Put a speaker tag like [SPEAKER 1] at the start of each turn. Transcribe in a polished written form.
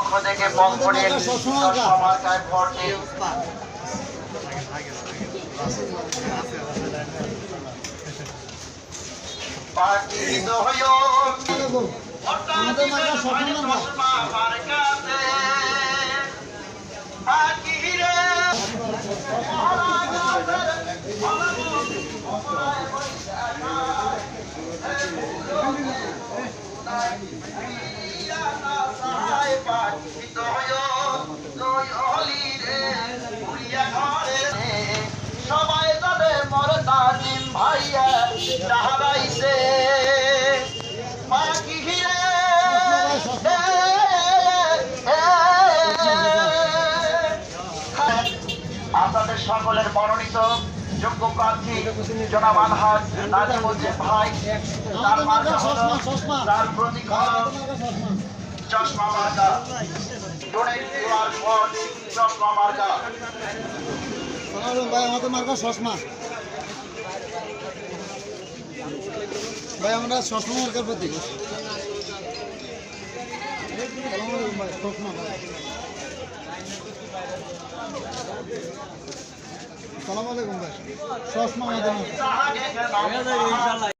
[SPEAKER 1] পক্ষ থেকে পঙ্করে মার্কায় ভোট দিন। পার্টি সবাই যাবে মরে তাজিম ভাইয়া হারাইছে আপনাদের সকলের মনোনীত যোগ্য প্রার্থী জনাব আলহাজ নাজিমুদ্দিন ভাই, তার প্রতীক হল চশমা মার্কা। ডোনেট ইউর ভোট চশমা মার্কা।
[SPEAKER 2] ভাই আমাদের মার্কা চশমা ভাই, আমরা চশমা মার্কার প্রতীক। সালাম আলাইকুম ভাই, চশমা আমাদের